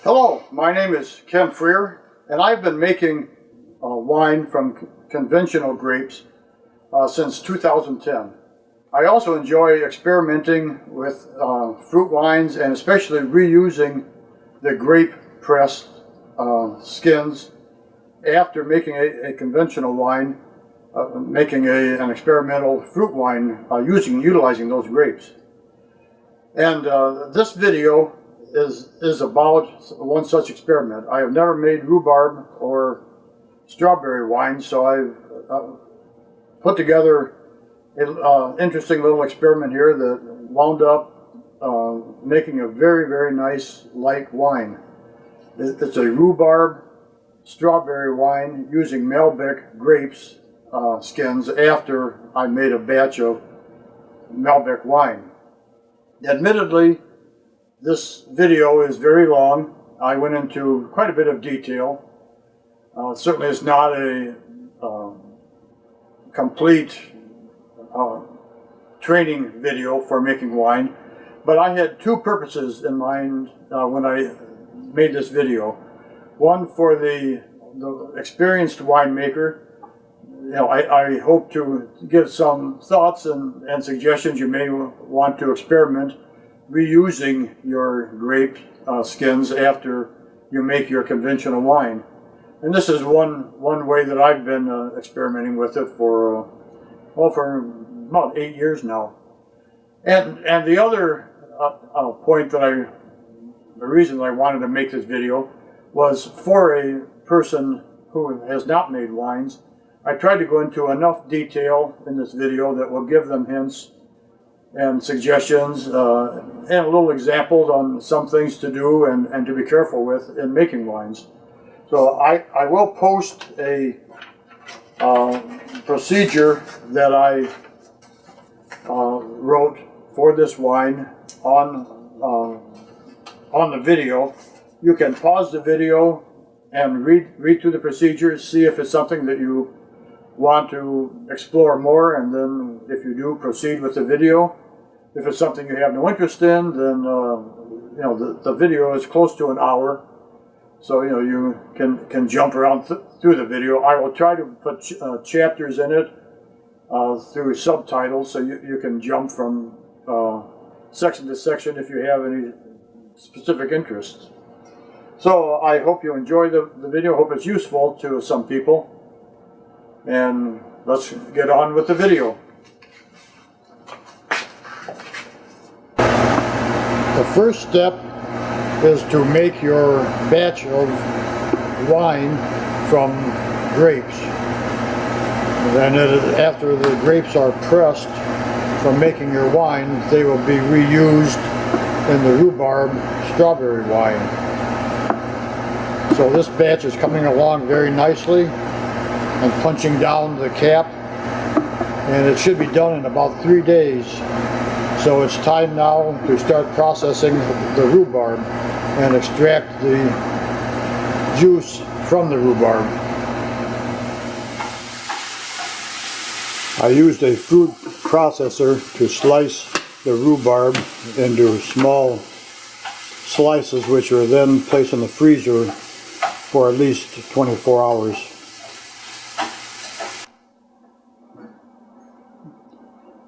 Hello, my name is Ken Freer, and I've been making wine from conventional grapes since 2010. I also enjoy experimenting with fruit wines and especially reusing the grape pressed skins after making a conventional wine, making an experimental fruit wine utilizing those grapes. And this video is about one such experiment. I have never made rhubarb or strawberry wine, so I've put together an interesting little experiment here that wound up making a very, very nice light wine. It's a rhubarb strawberry wine using Malbec grapes skins after I made a batch of Malbec wine. Admittedly, this video is very long. I went into quite a bit of detail. Certainly it's not a complete training video for making wine, but I had two purposes in mind when I made this video. One for the experienced winemaker. I hope to give some thoughts and suggestions. You may want to experiment reusing your grape skins after you make your conventional wine. And this is one way that I've been experimenting with it for about 8 years now. And the other point the reason I wanted to make this video was for a person who has not made wines. I tried to go into enough detail in this video that will give them hints and suggestions and little examples on some things to do and to be careful with in making wines. So I will post a procedure that I wrote for this wine on the video. You can pause the video and read through the procedure, see if it's something that you want to explore more, and then if you do, proceed with the video. If it's something you have no interest in, then the video is close to an hour, so you can jump around through the video. I will try to put chapters in it through subtitles, so you can jump from section to section if you have any specific interests. So I hope you enjoy the video. Hope it's useful to some people. And let's get on with the video. The first step is to make your batch of wine from grapes. And then after the grapes are pressed from making your wine, they will be reused in the rhubarb strawberry wine. So this batch is coming along very nicely. I'm punching down the cap, and it should be done in about 3 days. So it's time now to start processing the rhubarb and extract the juice from the rhubarb. I used a food processor to slice the rhubarb into small slices, which are then placed in the freezer for at least 24 hours.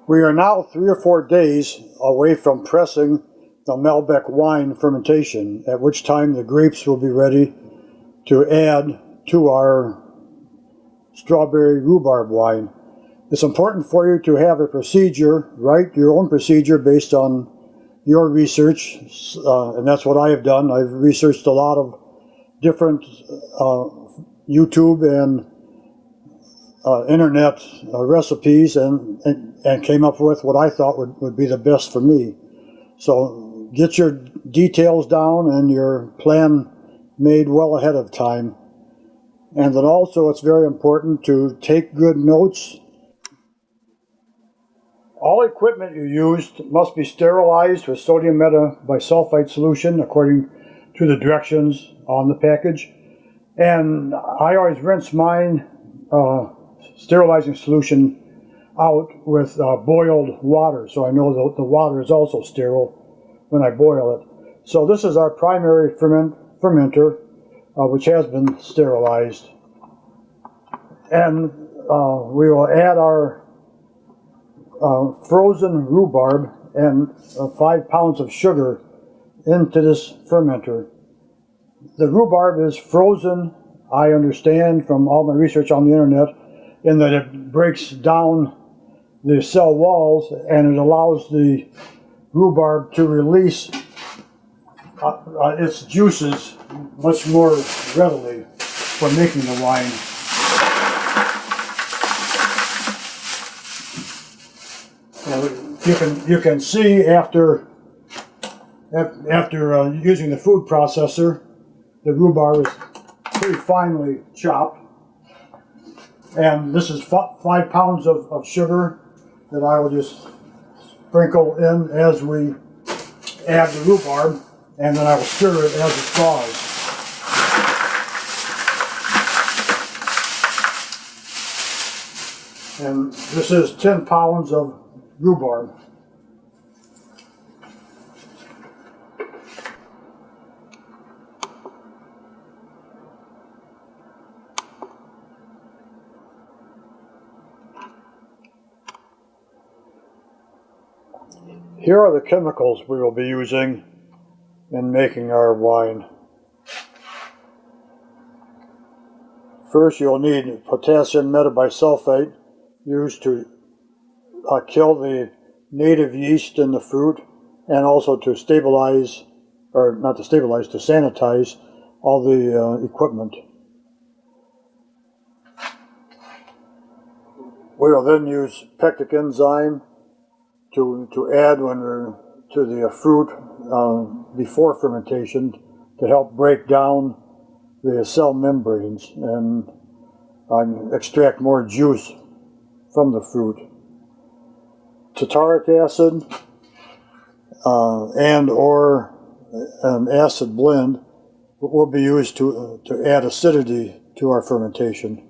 We are now 3 or 4 days away from pressing the Malbec wine fermentation, at which time the grapes will be ready to add to our strawberry rhubarb wine. It's important for you to have a procedure, write your own procedure based on your research, and that's what I have done. I've researched a lot of different YouTube and internet recipes and came up with what I thought would be the best for me. So get your details down and your plan made well ahead of time. And then also it's very important to take good notes. All equipment you used must be sterilized with sodium metabisulfite solution according to the directions on the package. And I always rinse mine sterilizing solution out with boiled water, so I know that the water is also sterile when I boil it. So this is our primary fermenter, which has been sterilized. And we will add our frozen rhubarb and 5 pounds of sugar into this fermenter. The rhubarb is frozen, I understand from all my research on the internet, in that it breaks down the cell walls and it allows the rhubarb to release its juices much more readily for making the wine. You can see after using the food processor, the rhubarb is pretty finely chopped. And this is 5 pounds of sugar that I will just sprinkle in as we add the rhubarb, and then I will stir it as it thaws. And this is 10 pounds of rhubarb. Here are the chemicals we will be using in making our wine. First, you'll need potassium metabisulfite used to kill the native yeast in the fruit and also to stabilize, or not to stabilize, to sanitize all the equipment. We will then use pectic enzyme to add to the fruit before fermentation to help break down the cell membranes and extract more juice from the fruit. Tartaric acid and or an acid blend will be used to add acidity to our fermentation.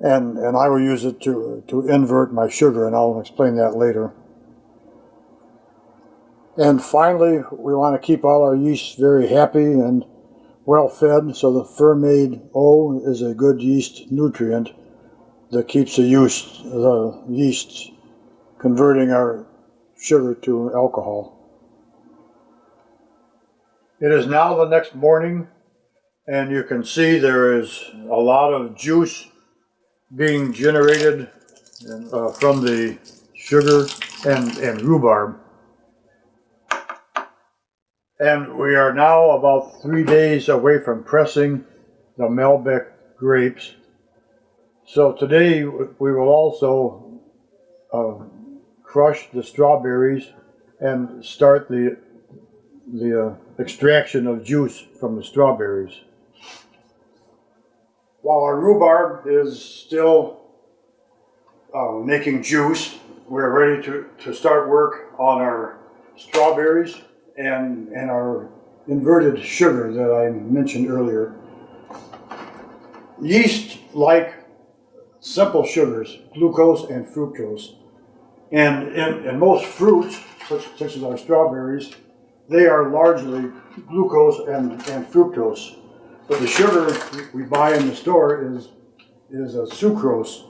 And I will use it to invert my sugar, and I'll explain that later. And finally, we want to keep all our yeast very happy and well fed, so the Fermentain is a good yeast nutrient that keeps the yeast converting our sugar to alcohol. It is now the next morning, and you can see there is a lot of juice being generated from the sugar and rhubarb. And we are now about 3 days away from pressing the Malbec grapes. So today we will also crush the strawberries and start the extraction of juice from the strawberries. While our rhubarb is still making juice, we're ready to start work on our strawberries and our inverted sugar that I mentioned earlier. Yeast like simple sugars, glucose and fructose. And in most fruits, such as our strawberries, they are largely glucose and fructose. But the sugar we buy in the store is a sucrose,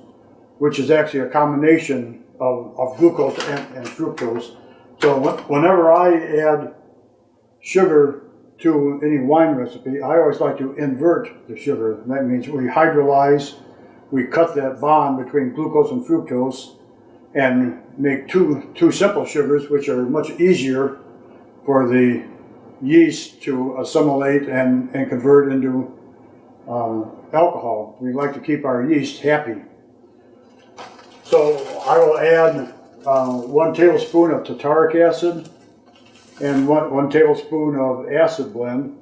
which is actually a combination of glucose and fructose. So whenever I add sugar to any wine recipe, I always like to invert the sugar. And that means we hydrolyze, we cut that bond between glucose and fructose and make two simple sugars, which are much easier for the yeast to assimilate and convert into alcohol. We like to keep our yeast happy. So I will add 1 tablespoon of tartaric acid and one tablespoon of acid blend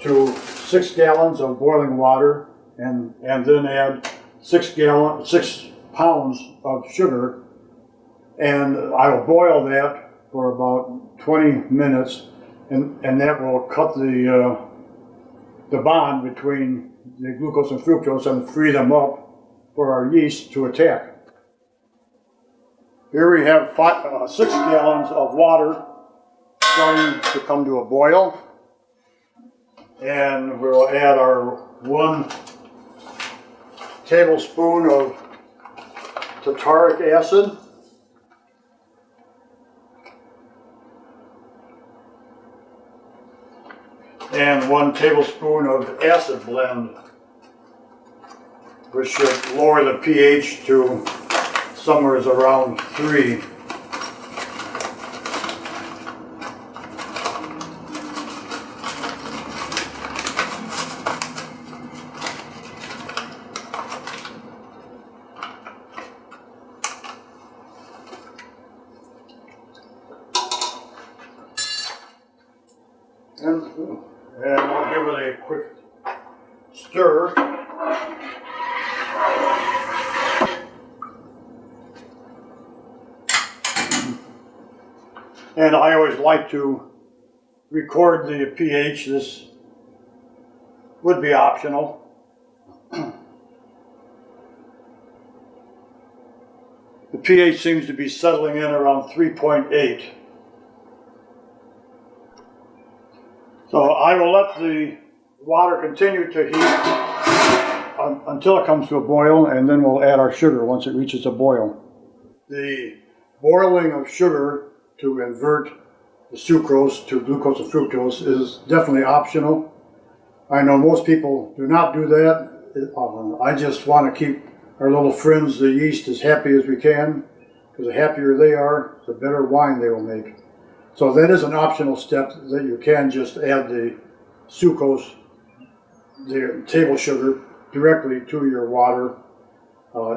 to 6 gallons of boiling water, and then add 6 pounds of sugar, and I will boil that for about 20 minutes, and that will cut the bond between the glucose and fructose and free them up for our yeast to attack. Here we have 6 gallons of water starting to come to a boil. And we'll add our 1 tablespoon of tartaric acid. And 1 tablespoon of acid blend, which should lower the pH to somewhere around 3. And I'll give it a quick stir. And I always like to record the pH. This would be optional. The pH seems to be settling in around 3.8. So I will let the water continue to heat until it comes to a boil, and then we'll add our sugar once it reaches a boil. The boiling of sugar to invert the sucrose to glucose and fructose is definitely optional. I know most people do not do that. I just want to keep our little friends, the yeast, as happy as we can, because the happier they are, the better wine they will make. So that is an optional step, that you can just add the sucrose, the table sugar, directly to your water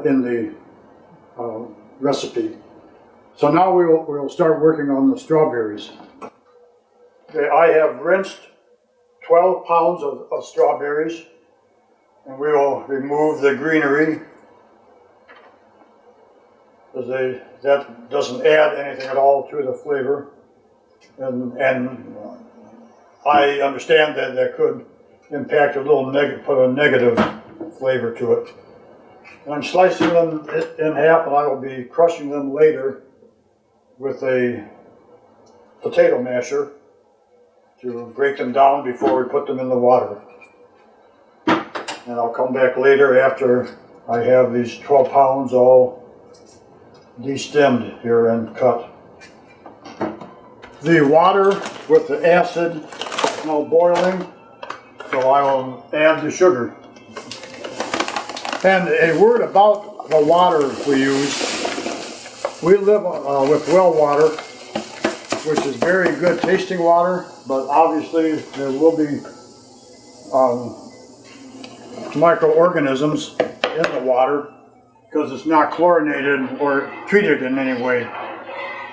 in the recipe. So now we'll start working on the strawberries. Okay, I have rinsed 12 pounds of strawberries, and we will remove the greenery, because that doesn't add anything at all to the flavor. And I understand that could impact a little put a negative flavor to it. And I'm slicing them in half, and I will be crushing them later with a potato masher to break them down before we put them in the water. And I'll come back later after I have these 12 pounds all destemmed here and cut. The water with the acid is now boiling, so I will add the sugar. And a word about the water we use. We live with well water, which is very good tasting water, but obviously there will be microorganisms in the water because it's not chlorinated or treated in any way.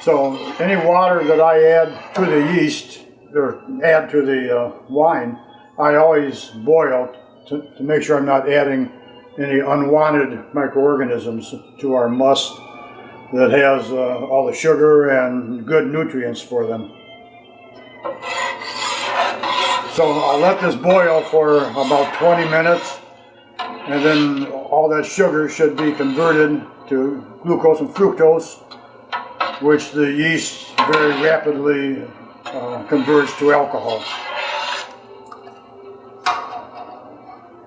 So any water that I add to the yeast, or add to the wine, I always boil to make sure I'm not adding any unwanted microorganisms to our must that has all the sugar and good nutrients for them. So I'll let this boil for about 20 minutes, and then all that sugar should be converted to glucose and fructose, which the yeast very rapidly converts to alcohol.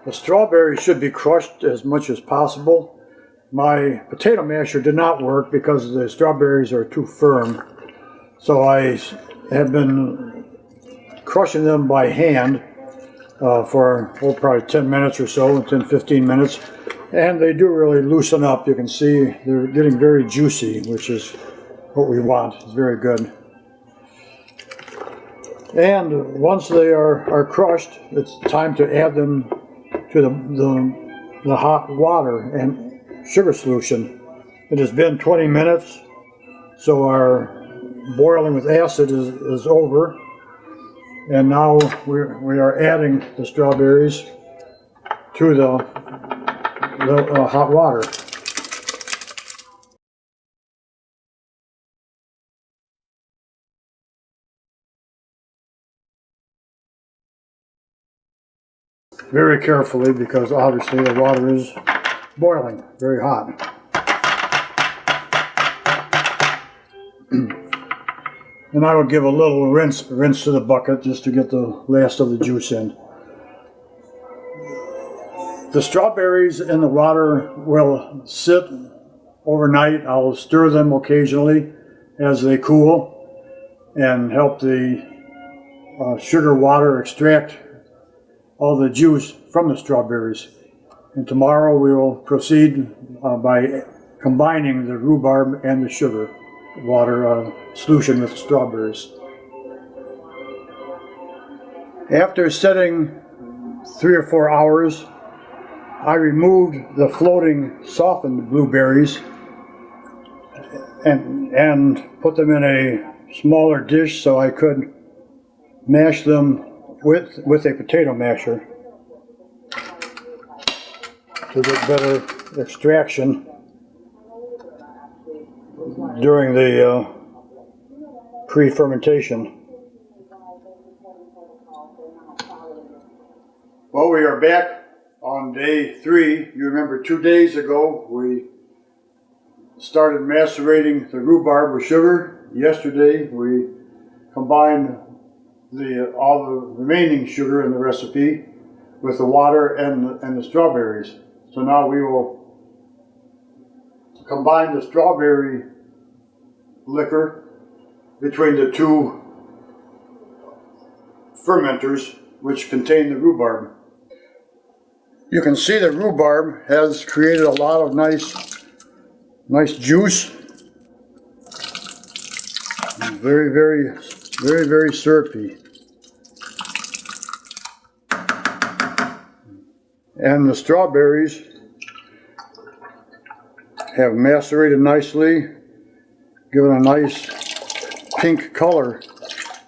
The strawberries should be crushed as much as possible. My potato masher did not work because the strawberries are too firm. So I have been crushing them by hand for probably 10 minutes or so, 10-15 minutes. And they do really loosen up. You can see they're getting very juicy, which is what we want. It's very good. And once they are crushed, it's time to add them to the hot water and sugar solution. It has been 20 minutes, so our boiling with acid is over. And now we are adding the strawberries to the hot water. Very carefully, because obviously the water is boiling, very hot. And I would give a little rinse to the bucket just to get the last of the juice in. The strawberries in the water will sit overnight. I'll stir them occasionally as they cool and help the sugar water extract all the juice from the strawberries. And tomorrow we will proceed by combining the rhubarb and the sugar water solution with strawberries. After setting 3 or 4 hours, I removed the floating softened blueberries and put them in a smaller dish so I could mash them with a potato masher to get better extraction during the pre-fermentation. Well, we are back on day 3. You remember 2 days ago we started macerating the rhubarb with sugar. Yesterday we combined all the remaining sugar in the recipe with the water and the strawberries. So now we will combine the strawberry liquor between the 2 fermenters which contain the rhubarb. You can see the rhubarb has created a lot of nice juice. Very syrupy. And the strawberries have macerated nicely, given a nice pink color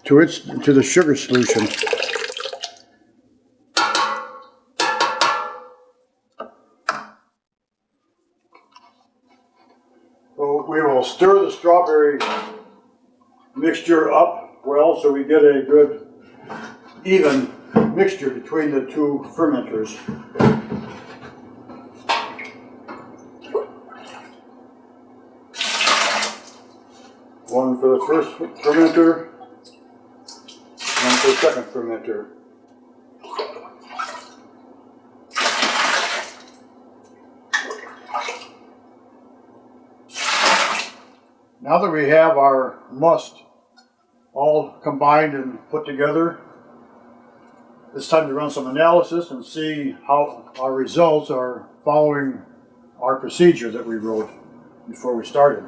to the sugar solution. So we will stir the strawberry mixture up well so we get a good even mixture between the 2 fermenters. One for the first fermenter, one for the second fermenter. Now that we have our must all combined and put together, it's time to run some analysis and see how our results are following our procedure that we wrote before we started.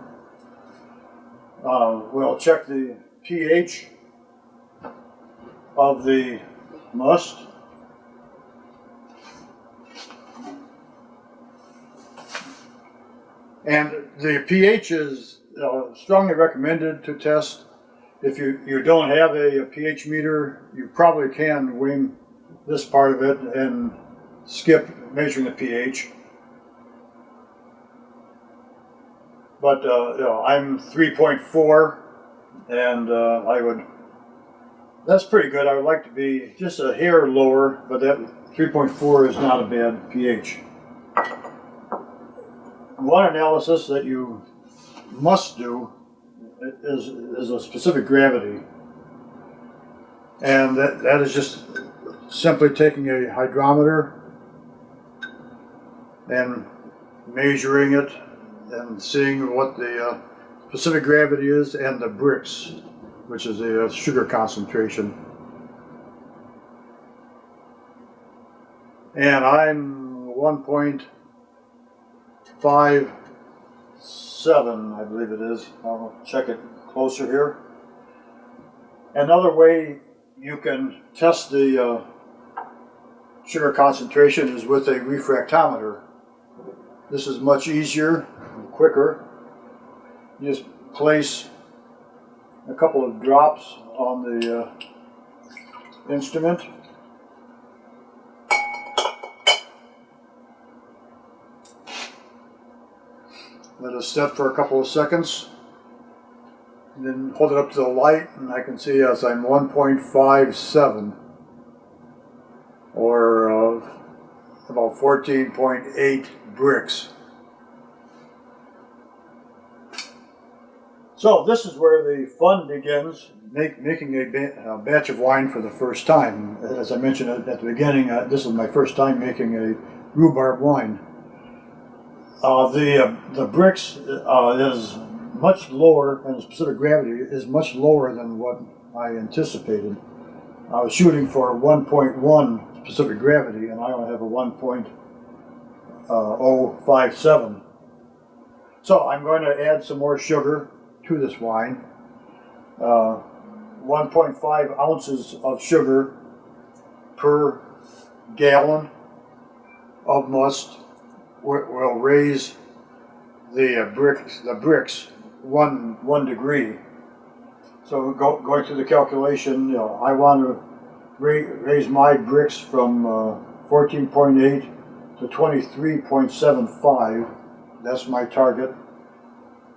We'll check the pH of the must. And the pH is strongly recommended to test. If you don't have a pH meter, you probably can wing this part of it and skip measuring the pH. But I'm 3.4, and that's pretty good. I would like to be just a hair lower, but that 3.4 is not a bad pH. One analysis that you must do is a specific gravity, and that is just simply taking a hydrometer and measuring it and seeing what the specific gravity is, and the Brix, which is the sugar concentration. And I'm 1.57, I believe it is. I'll check it closer here. Another way you can test the sugar concentration is with a refractometer. This is much easier and quicker. You just place a couple of drops on the instrument. Let it set for a couple of seconds. And then hold it up to the light, and I can see as I'm 1.57, or about 14.8 Brix. So this is where the fun begins, making a batch of wine for the first time. As I mentioned at the beginning, this is my first time making Rhubarb wine. The Brix is much lower, and the specific gravity is much lower than what I anticipated. I was shooting for 1.1 specific gravity, and I only have a 1.057. So I'm going to add some more sugar to this wine. 1.5 ounces of sugar per gallon of must will raise the Brix 1 degree. So going through the calculation, I want to raise my Brix from 14.8 to 23.75. That's my target.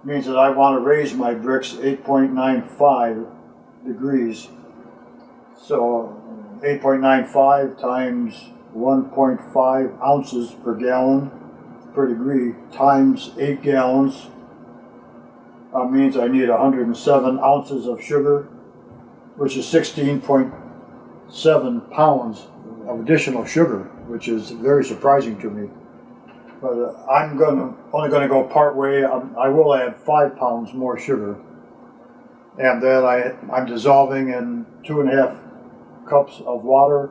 Means that I want to raise my Brix 8.95 degrees. So 8.95 times 1.5 ounces per gallon per degree times 8 gallons means I need 107 ounces of sugar, which is 16.7 pounds of additional sugar, which is very surprising to me. But I'm only going to go part way. I will add 5 pounds more sugar, and then I'm dissolving in 2.5 cups of water,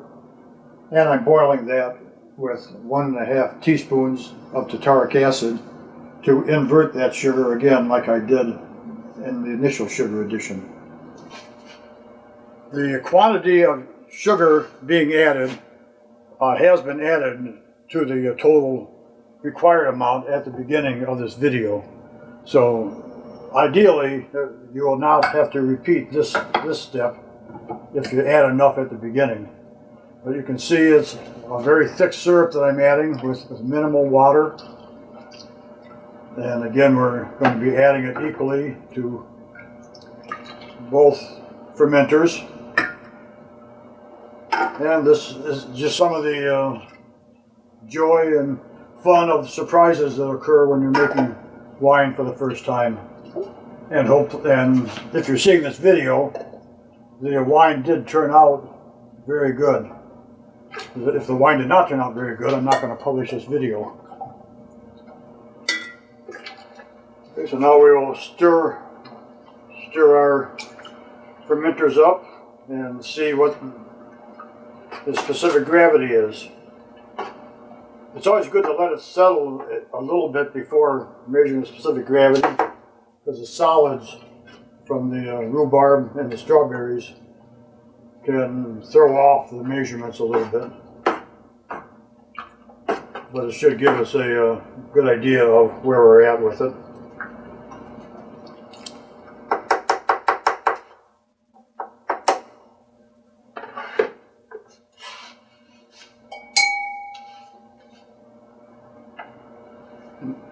and I'm boiling that with 1.5 teaspoons of tartaric acid to invert that sugar again, like I did in the initial sugar addition. The quantity of sugar being added has been added to the total required amount at the beginning of this video. So ideally, you will not have to repeat this step if you add enough at the beginning. But you can see it's a very thick syrup that I'm adding with minimal water. And again, we're going to be adding it equally to both fermenters. And this is just some of the joy and fun of surprises that occur when you're making wine for the first time. And if you're seeing this video, the wine did turn out very good. If the wine did not turn out very good, I'm not going to publish this video. Okay, so now we will stir our fermenters up and see what the specific gravity is. It's always good to let it settle a little bit before measuring the specific gravity, because the solids from the rhubarb and the strawberries can throw off the measurements a little bit. But it should give us a good idea of where we're at with it.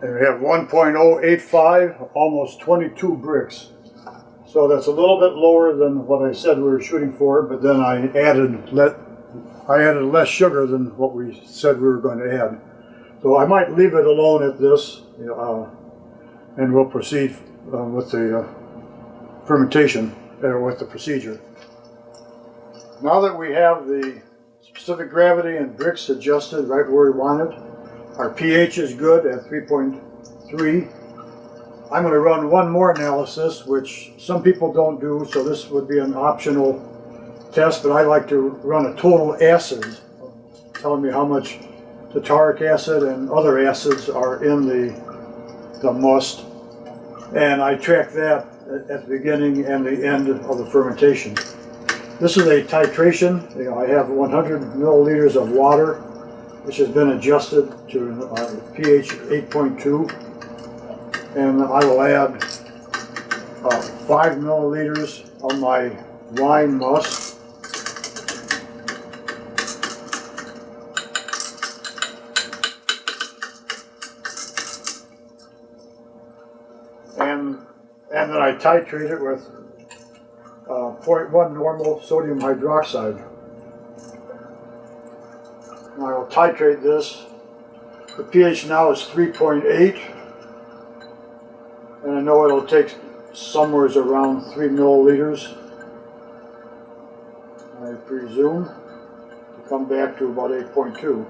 And we have 1.085, almost 22 Brix. So that's a little bit lower than what I said we were shooting for, but then I added less sugar than what we said we were going to add. So I might leave it alone at this, and we'll proceed with the fermentation, with the procedure. Now that we have the specific gravity and Brix adjusted right where we want it, our pH is good at 3.3. I'm going to run one more analysis, which some people don't do, so this would be an optional test, but I like to run a total acid, telling me how much tartaric acid and other acids are in the must, and I track that at the beginning and the end of the fermentation. This is a titration. I have 100 milliliters of water, which has been adjusted to pH 8.2. And I will add 5 milliliters of my wine must. And then I titrate it with 0.1 normal sodium hydroxide. And I will titrate this. The pH now is 3.8. And I know it'll take somewhere around 3 milliliters, I presume, to come back to about 8.2.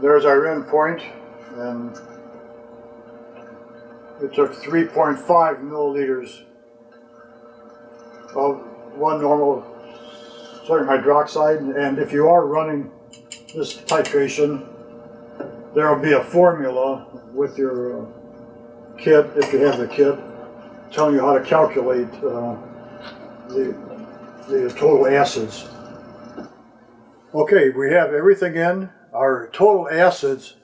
there's our end point, and it took 3.5 milliliters of one normal sodium hydroxide, and if you are running this titration, there will be a formula with your kit, if you have the kit, telling you how to calculate the total acids. Okay, we have everything in. Our total acids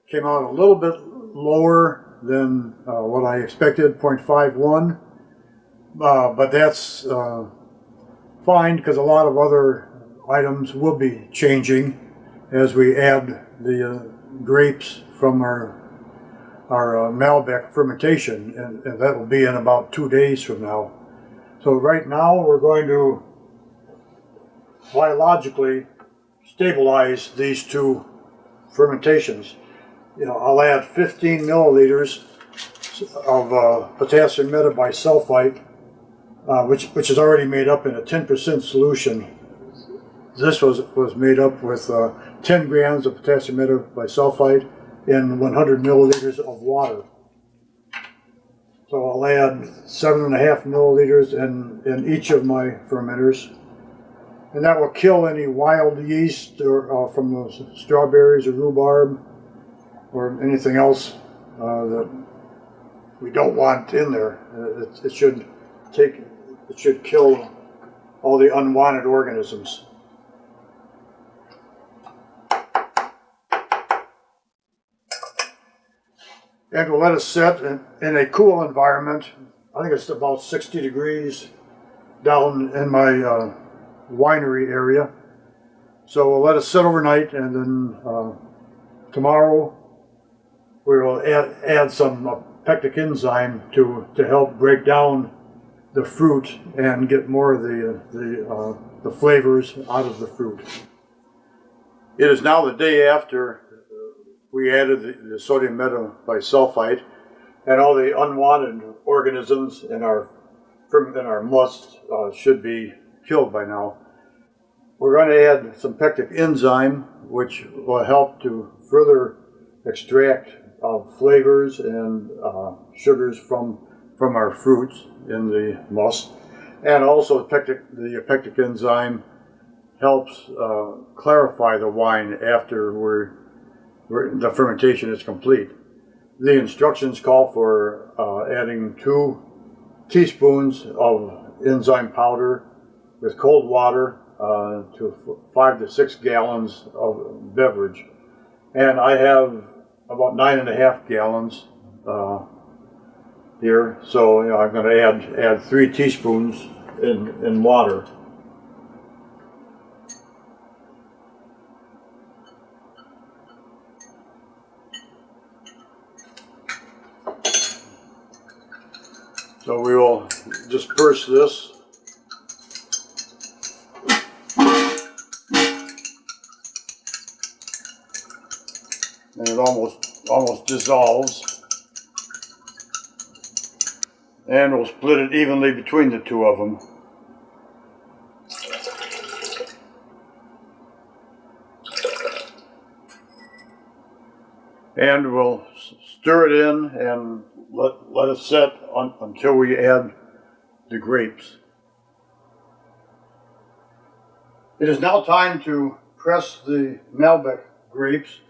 came out a little bit lower than what I expected, 0.51, but that's fine because a lot of other items will be changing as we add the grapes from our Malbec fermentation, and that will be in about 2 days from now. So right now we're going to biologically stabilize these two fermentations. I'll add 15 milliliters of potassium metabisulfite, which is already made up in a 10% solution. This was made up with 10 grams of potassium metabisulfite in 100 milliliters of water. So I'll add 7.5 milliliters in each of my fermenters. And that will kill any wild yeast or from those strawberries or rhubarb or anything else that we don't want in there. It should kill all the unwanted organisms. And we'll let it set in a cool environment. I think it's about 60 degrees down in my winery area. So we'll let it sit overnight, and then tomorrow we will add some pectic enzyme to help break down the fruit and get more of the flavors out of the fruit. It is now the day after we added the sodium metabisulfite, and all the unwanted organisms in our must should be killed by now. We're going to add some pectic enzyme, which will help to further extract flavors and sugars from our fruits in the must. And also the pectic enzyme helps clarify the wine after the fermentation is complete. The instructions call for adding 2 teaspoons of enzyme powder with cold water to 5 to 6 gallons of beverage. And I have about 9.5 gallons here, so I'm going to add 3 teaspoons in water. So we will disperse this. And it almost dissolves. And we'll split it evenly between the two of them. And we'll stir it in and let it set until we add the grapes. It is now time to press the Malbec grapes.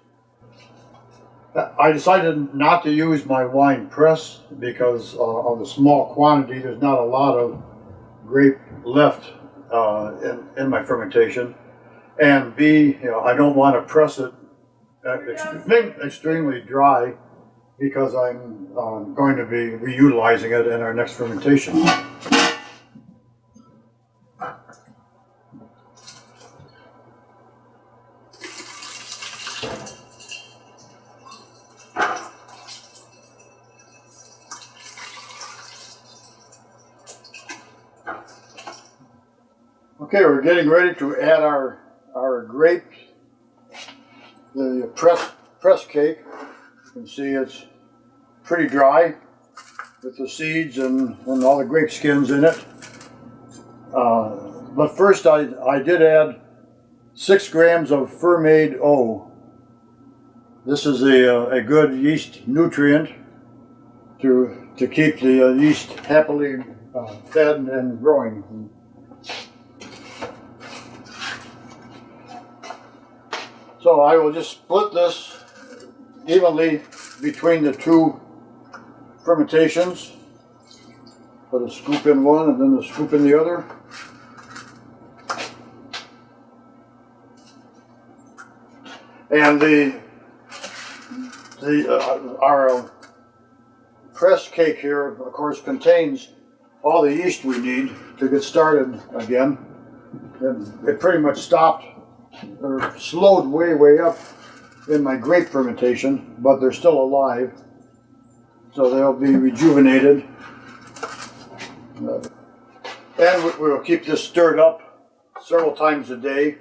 I decided not to use my wine press because of the small quantity. There's not a lot of grape left in my fermentation. And B, I don't want to press it extremely dry because I'm going to be reutilizing it in our next fermentation. Okay, we're getting ready to add our grapes, the press cake. You can see it's pretty dry with the seeds and all the grape skins in it. But first I did add 6 grams of Fermentaion This is a good yeast nutrient to keep the yeast happily fed and growing. So I will just split this evenly between the two fermentations. Put a scoop in one and then a scoop in the other. And our pressed cake here, of course, contains all the yeast we need to get started again. And it pretty much stopped or slowed way up in my grape fermentation, but they're still alive, so they'll be rejuvenated. And we will keep this stirred up several times a day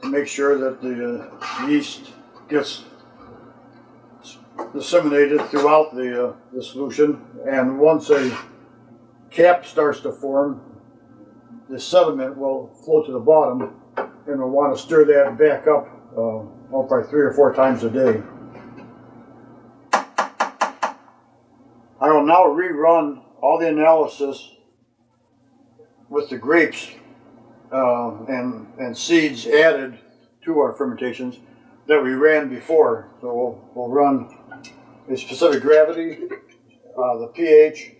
to make sure that the yeast gets disseminated throughout the solution. And once a cap starts to form, the sediment will flow to the bottom, and we'll want to stir that back up probably 3 or 4 times a day. I will now rerun all the analysis with the grapes and seeds added to our fermentations that we ran before. So we'll run a specific gravity, the pH,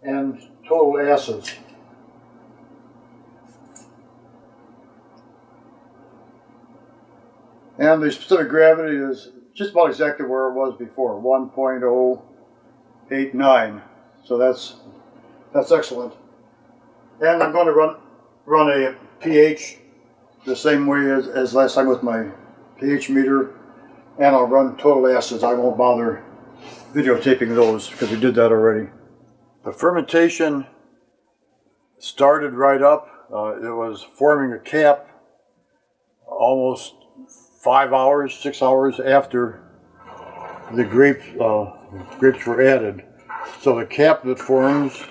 and total acids. And the specific gravity is just about exactly where it was before, 1.089. So that's excellent. And I'm going to run a pH the same way as last time with my pH meter, and I'll run total acids. I won't bother videotaping those because we did that already. The fermentation started right up. It was forming a cap almost 5 hours, 6 hours after the grapes were added. So the cap that forms,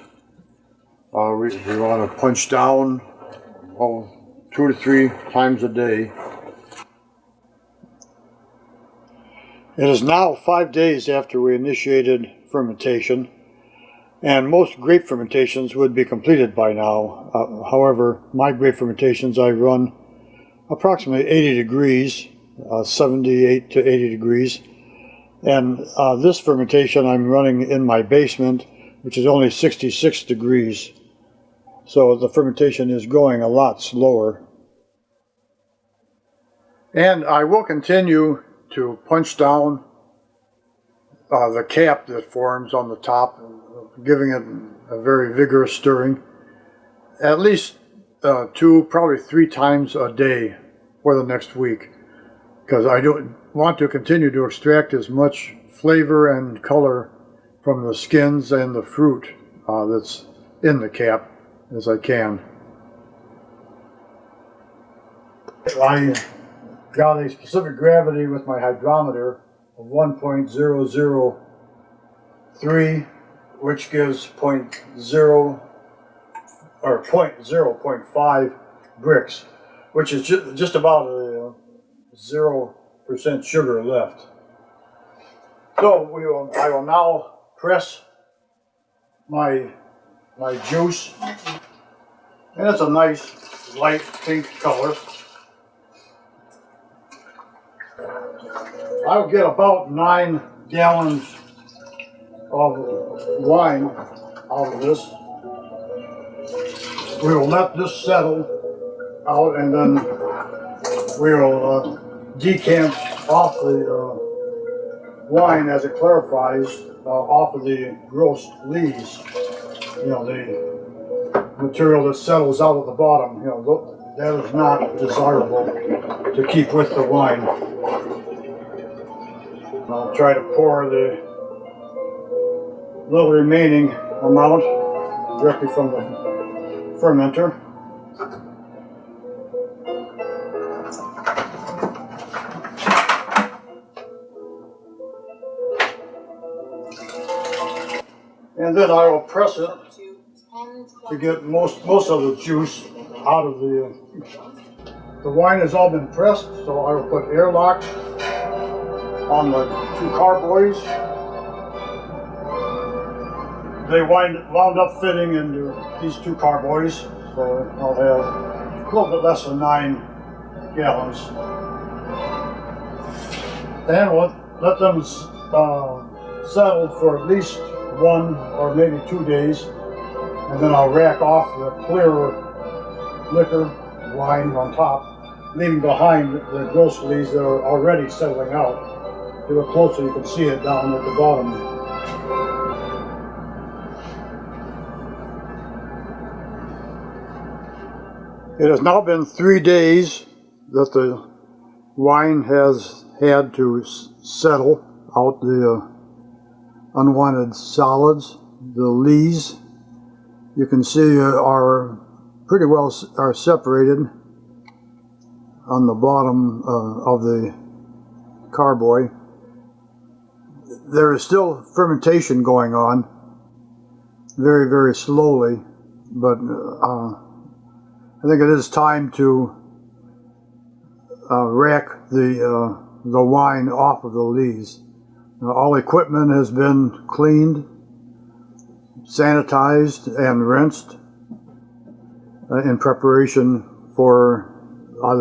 we want to punch down 2 to 3 times a day. It is now 5 days after we initiated fermentation, and most grape fermentations would be completed by now. However, my grape fermentations I run approximately 80 degrees, 78 to 80 degrees, and this fermentation I'm running in my basement, which is only 66 degrees. So the fermentation is going a lot slower. And I will continue to punch down the cap that forms on the top, giving it a very vigorous stirring, at least 2, probably 3 times a day for the next week, because I do want to continue to extract as much flavor and color from the skins and the fruit that's in the cap as I can. I got a specific gravity with my hydrometer of 1.003, which gives 0.5 bricks, which is just about a 0% sugar left. So I will now press my juice, and it's a nice light pink color. I'll get about 9 gallons of wine out of this. We will let this settle out, and then we will decant off the wine as it clarifies off of the gross lees. You know, the material that settles out at the bottom. You know, that is not desirable to keep with the wine. I'll try to pour the little remaining amount directly from the fermenter. And then I will press it to get most of the juice out of the wine has all been pressed, so I will put airlock on the two carboys. They wound up fitting into these two carboys, so I'll have a little bit less than 9 gallons. And we'll let them settle for at least 1 or maybe 2 days, and then I'll rack off the clearer liquor wine on top, leaving behind the gross lees that are already settling out. If you look closer, you can see it down at the bottom. It has now been 3 days that the wine has had to settle out the unwanted solids. The lees, you can see, are pretty well separated on the bottom of the carboy. There is still fermentation going on, very, very slowly, but I think it is time to rack the wine off of the lees. All equipment has been cleaned, sanitized, and rinsed in preparation for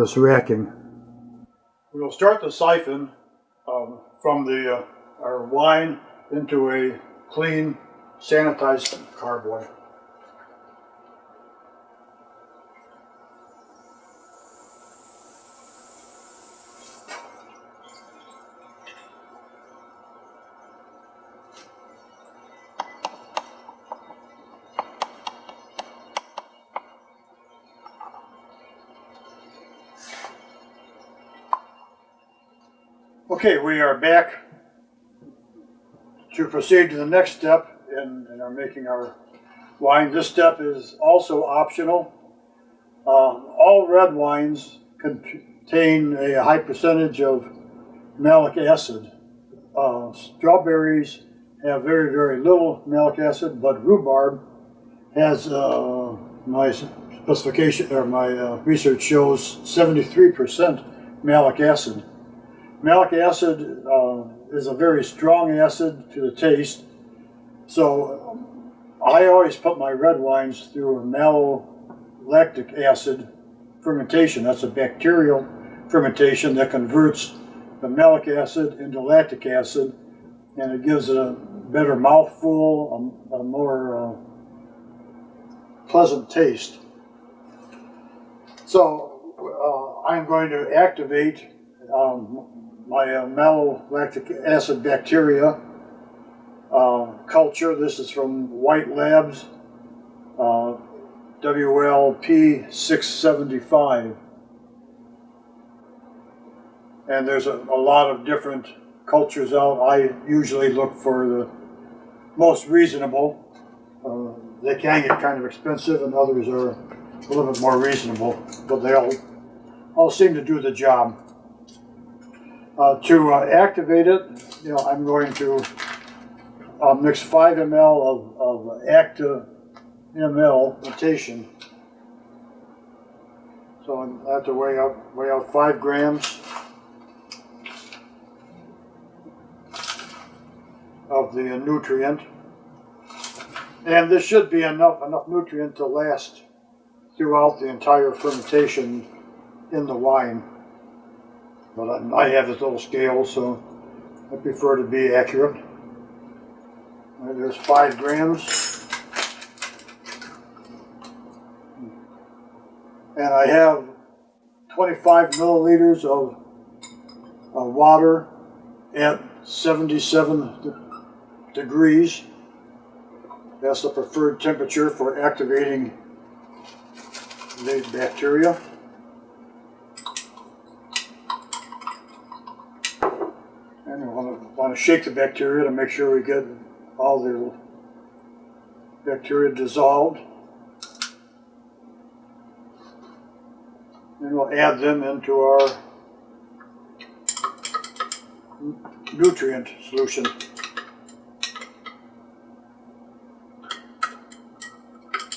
this racking. We'll start the siphon from our wine into a clean, sanitized carboy. Okay, we are back to proceed to the next step in our making our wine. This step is also optional. All red wines contain a high percentage of malic acid. Strawberries have very, very little malic acid, but rhubarb has, my specification or my research shows 73% malic acid. Malic acid is a very strong acid to the taste, so I always put my red wines through a malolactic acid fermentation. That's a bacterial fermentation that converts the malic acid into lactic acid, and it gives it a better mouthful, a more pleasant taste. So I'm going to activate my malolactic acid bacteria culture. This is from White Labs, WLP 675. And there's a lot of different cultures out. I usually look for the most reasonable. They can get kind of expensive, and others are a little bit more reasonable, but they all seem to do the job. To activate it, I'm going to mix 5 ml of Active ml Fermentation. So I have to weigh out 5 grams of the nutrient, and this should be enough nutrient to last throughout the entire fermentation in the wine. But I have this little scale, so I prefer to be accurate. There's 5 grams. And I have 25 milliliters of water at 77 degrees. That's the preferred temperature for activating the bacteria. And we want to shake the bacteria to make sure we get all the bacteria dissolved. And we'll add them into our nutrient solution.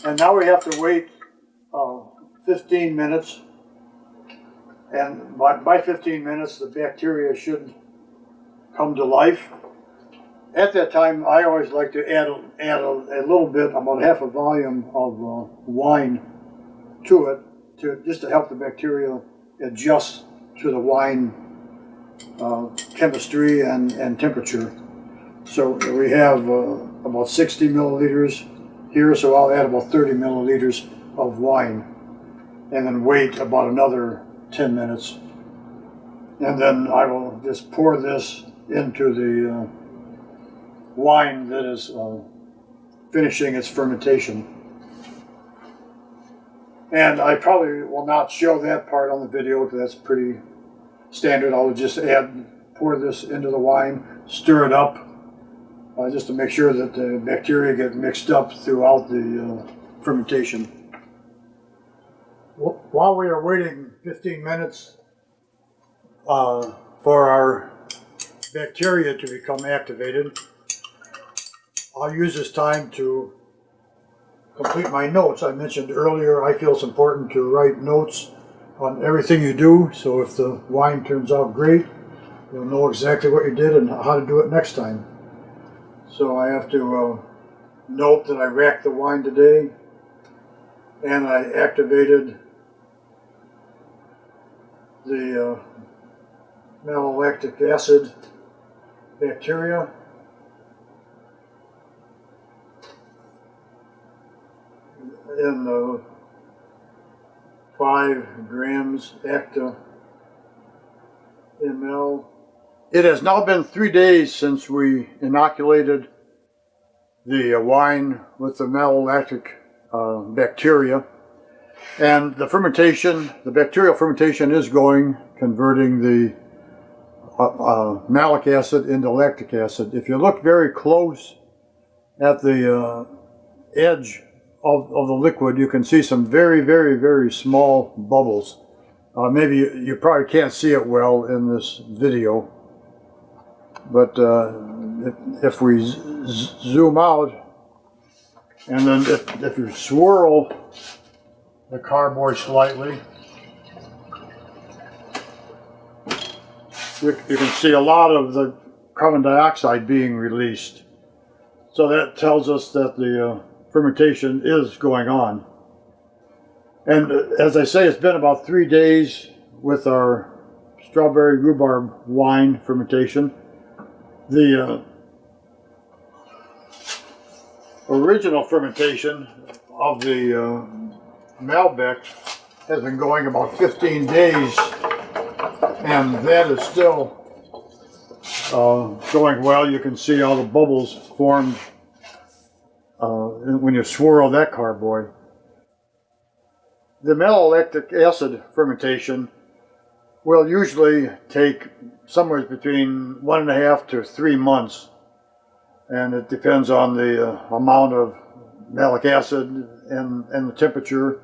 And now we have to wait 15 minutes. And by 15 minutes, the bacteria should come to life. At that time, I always like to add a little bit, about half a volume of wine to it, just to help the bacteria adjust to the wine chemistry and temperature. So we have about 60 milliliters here, so I'll add about 30 milliliters of wine, and then wait about another 10 minutes. And then I will just pour this into the wine that is finishing its fermentation. And I probably will not show that part on the video because that's pretty standard. I'll just pour this into the wine, stir it up, just to make sure that the bacteria get mixed up throughout the fermentation. While we are waiting 15 minutes for our bacteria to become activated, I'll use this time to complete my notes. I mentioned earlier I feel it's important to write notes on everything you do, so if the wine turns out great, you'll know exactly what you did and how to do it next time. So I have to note that I racked the wine today, and I activated the malolactic acid bacteria. In 5 grams acta ml. It has now been 3 days since we inoculated the wine with the malolactic bacteria, and the fermentation, the bacterial fermentation is going, converting the malic acid into lactic acid. If you look very close at the edge of the liquid, you can see some very, very, very small bubbles. Maybe you probably can't see it well in this video, but if we zoom out, and then if you swirl the carboy slightly, you can see a lot of the carbon dioxide being released. So that tells us that the fermentation is going on. And as I say, it's been about 3 days with our strawberry rhubarb wine fermentation. The original fermentation of the Malbec has been going about 15 days, and that is still going well. You can see all the bubbles formed when you swirl that carboy. The malolactic acid fermentation will usually take somewhere between 1.5 to 3 months, and it depends on the amount of malic acid and the temperature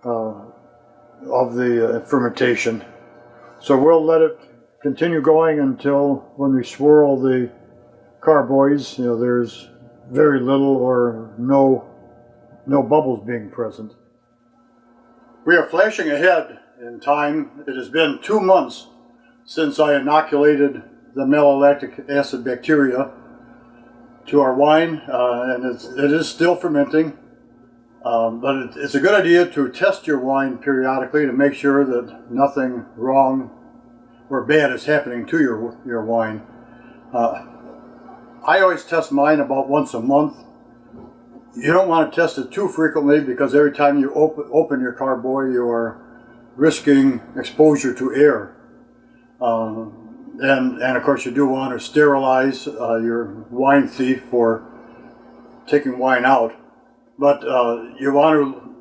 of the fermentation. So we'll let it continue going until when we swirl the carboys, there's very little or no bubbles being present. We are flashing ahead in time. It has been 2 months since I inoculated the malolactic acid bacteria to our wine, and it is still fermenting. But it's a good idea to test your wine periodically to make sure that nothing wrong or bad is happening to your wine. I always test mine about once a month. You don't want to test it too frequently, because every time you open your carboy, you are risking exposure to air. And of course you do want to sterilize your wine thief for taking wine out. But you want to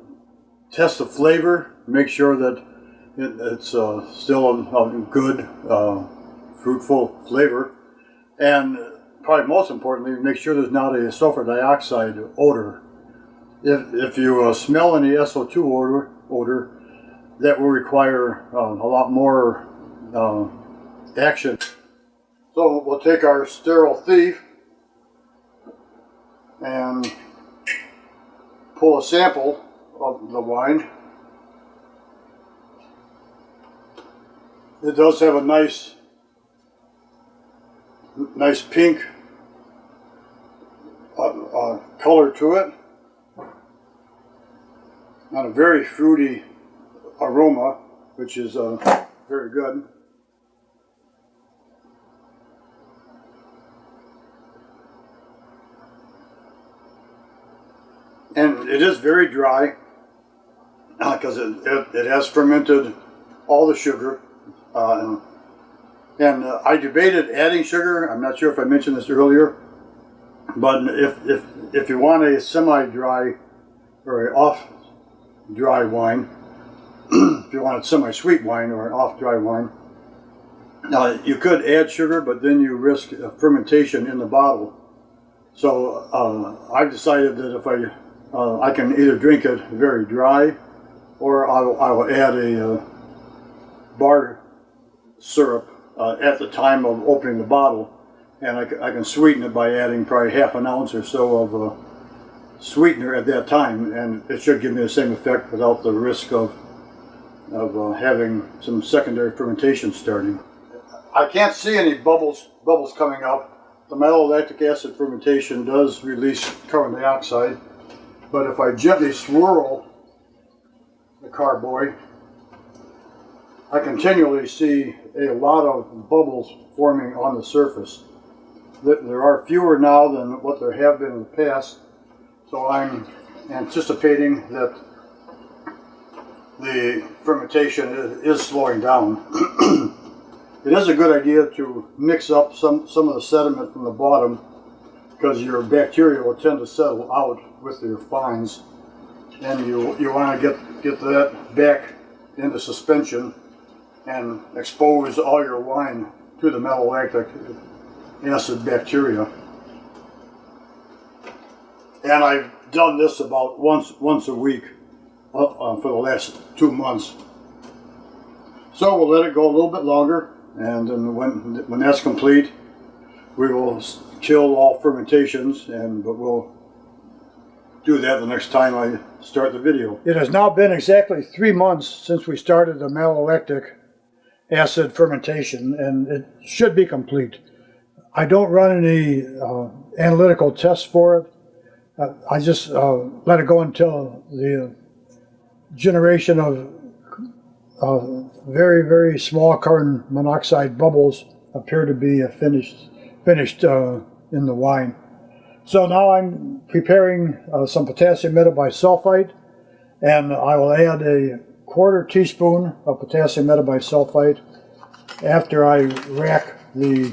test the flavor, make sure that it's still a good, fruitful flavor. And probably most importantly, make sure there's not a sulfur dioxide odor. If you smell any SO2 odor, that will require a lot more action. So we'll take our sterile thief and pull a sample of the wine. It does have a nice nice pink color to it, and a very fruity aroma, which is very good. And it is very dry because it has fermented all the sugar. And I debated adding sugar. I'm not sure if I mentioned this earlier, but if you want a semi-dry or an off-dry wine, if you want a semi-sweet wine or an off-dry wine, you could add sugar, but then you risk fermentation in the bottle. So I've decided that if I can either drink it very dry, or I will add a bar syrup at the time of opening the bottle, and I can sweeten it by adding probably half an ounce or so of sweetener at that time, and it should give me the same effect without the risk of having some secondary fermentation starting. I can't see any bubbles coming up. The malolactic acid fermentation does release carbon dioxide, but if I gently swirl the carboy, I continually see a lot of bubbles forming on the surface. There are fewer now than what there have been in the past, so I'm anticipating that the fermentation is slowing down. It is a good idea to mix up some of the sediment from the bottom, because your bacteria will tend to settle out with your fines, and you want to get that back into suspension and expose all your wine to the malolactic acid bacteria. And I've done this about once a week for the last 2 months. So we'll let it go a little bit longer, and then when that's complete, we will kill all fermentations, but we'll do that the next time I start the video. It has now been exactly 3 months since we started the malolactic acid fermentation, and it should be complete. I don't run any analytical tests for it. I just let it go until the generation of very, very small carbon monoxide bubbles appear to be finished in the wine. So now I'm preparing some potassium metabisulfite, and I will add a 1/4 teaspoon of potassium metabisulfite after I rack the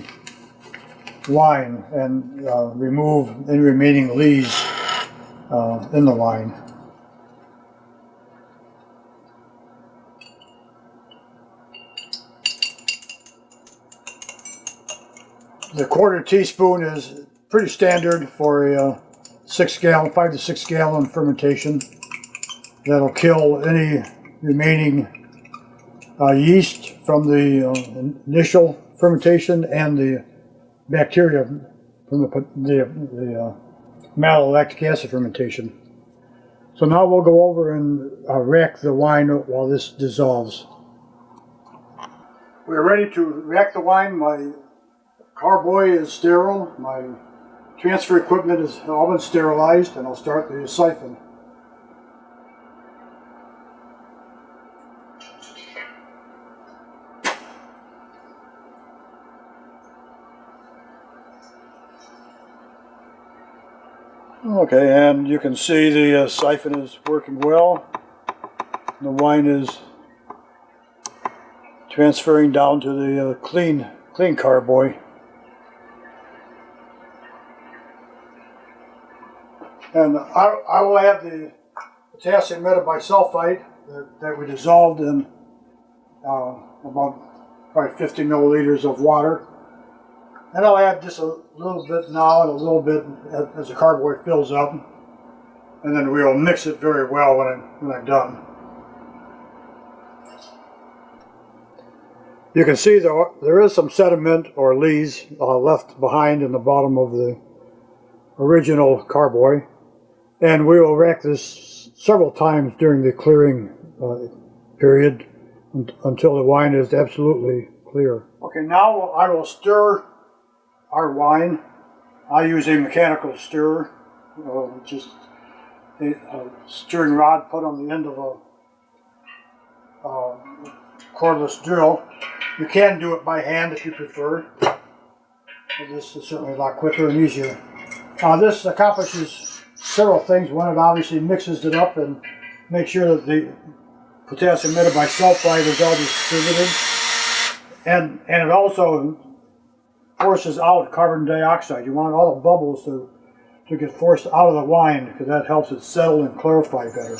wine and remove any remaining lees in the wine. The 1/4 teaspoon is pretty standard for a 5 to 6 gallon fermentation. That'll kill any remaining yeast from the initial fermentation and the bacteria from the malolactic acid fermentation. So now we'll go over and rack the wine while this dissolves. We're ready to rack the wine. My carboy is sterile. My transfer equipment has all been sterilized, and I'll start the siphon. Okay, and you can see the siphon is working well. The wine is transferring down to the clean carboy. And I will add the potassium metabisulfite that we dissolved in about probably 50 milliliters of water. And I'll add just a little bit now and a little bit as the carboy fills up. And then we'll mix it very well when I'm done. You can see there is some sediment or lees left behind in the bottom of the original carboy. And we will rack this several times during the clearing period until the wine is absolutely clear. Okay, now I will stir our wine. I use a mechanical stirrer, just a stirring rod put on the end of a cordless drill. You can do it by hand if you prefer. This is certainly a lot quicker and easier. This accomplishes several things. One, it obviously mixes it up and makes sure that the potassium metabisulfite is all distributed. And it also forces out carbon dioxide. You want all the bubbles to get forced out of the wine because that helps it settle and clarify better.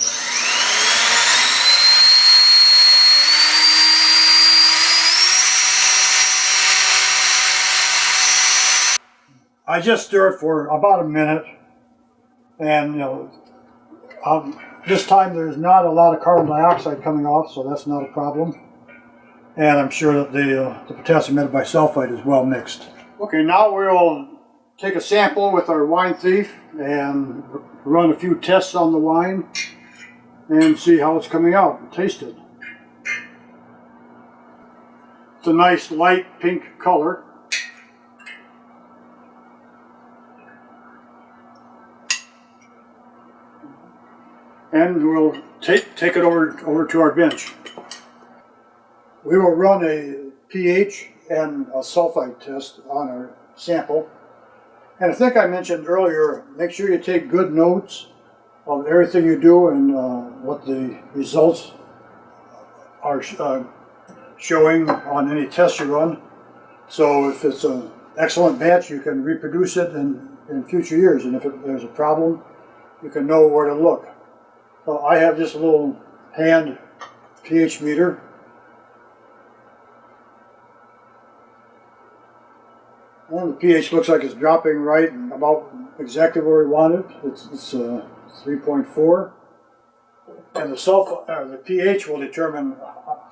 I just stir it for about a minute, and this time there's not a lot of carbon dioxide coming off, so that's not a problem. And I'm sure that the potassium metabisulfite is well mixed. Okay, now we'll take a sample with our wine thief and run a few tests on the wine and see how it's coming out and taste it. It's a nice light pink color. And we'll take it over to our bench. We will run a pH and a sulfite test on our sample. And I think I mentioned earlier, make sure you take good notes of everything you do and what the results are showing on any test you run. So if it's an excellent batch, you can reproduce it in future years. And if there's a problem, you can know where to look. So I have just a little hand pH meter. And the pH looks like it's dropping right and about exactly where we want it. It's 3.4. And the pH will determine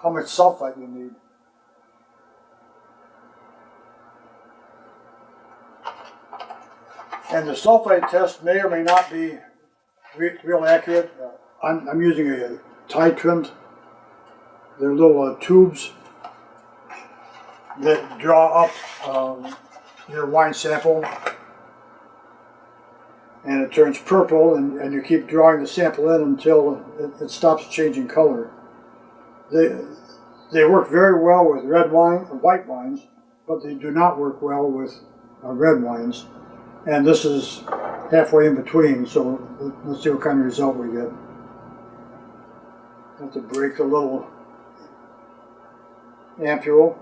how much sulfite you need. And the sulfite test may or may not be real accurate. I'm using a titrant. They're little tubes that draw up your wine sample, and it turns purple, and you keep drawing the sample in until it stops changing color. They work very well with white wines, but they do not work well with red wines. And this is halfway in between, so let's see what kind of result we get. Have to break the little ampule.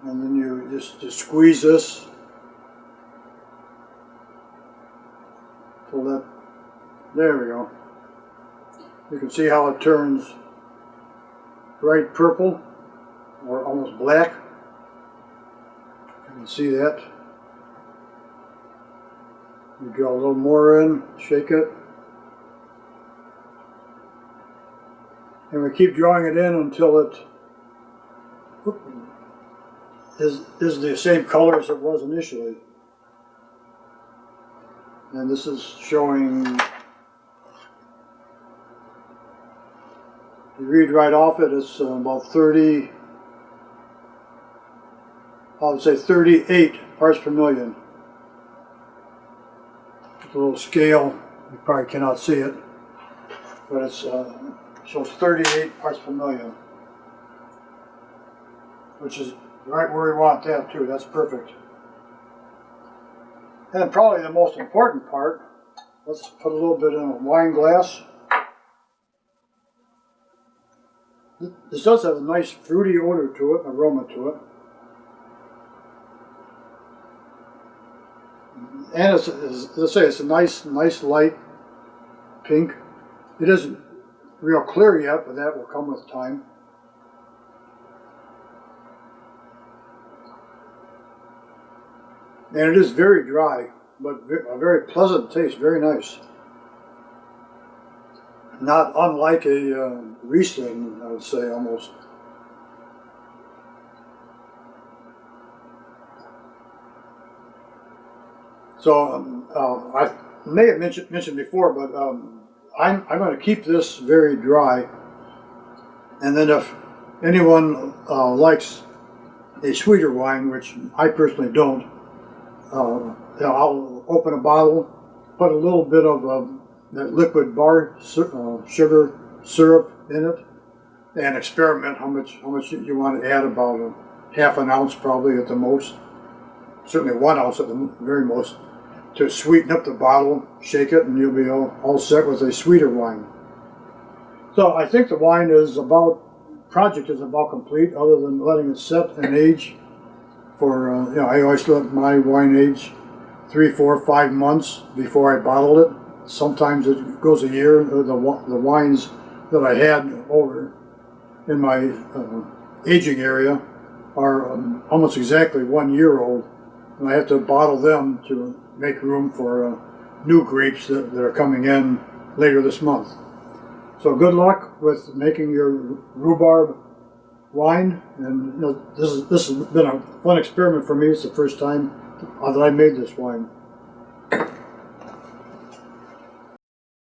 And then you just squeeze this till that, there we go. You can see how it turns bright purple or almost black. You can see that. You draw a little more in, shake it. And we keep drawing it in until it is the same color as it was initially. And this is showing, you read right off it, it's about 30, I would say 38 parts per million. It's a little scale, you probably cannot see it, but it shows 38 parts per million, which is right where we want that too. That's perfect. And probably the most important part, let's put a little bit in a wine glass. This does have a nice fruity odor to it, aroma to it. And as I say, it's a nice light pink. It isn't real clear yet, but that will come with time. And it is very dry, but a very pleasant taste, very nice. Not unlike a Riesling, I would say, almost. So I may have mentioned before, but I'm going to keep this very dry. And then if anyone likes a sweeter wine, which I personally don't. I'll open a bottle, put a little bit of that liquid bar sugar syrup in it, and experiment how much you want to add. About a half an ounce, probably at the most. Certainly 1 ounce at the very most, to sweeten up the bottle. Shake it, and you'll be all set with a sweeter wine. So I think the wine is project is about complete, other than letting it set and age for, I always let my wine age 3, 4, 5 months before I bottle it. Sometimes it goes a year. The wines that I had over in my aging area are almost exactly 1 year old, and I have to bottle them to make room for new grapes that are coming in later this month. So good luck with making your rhubarb wine, and this has been a fun experiment for me. It's the first time that I made this wine.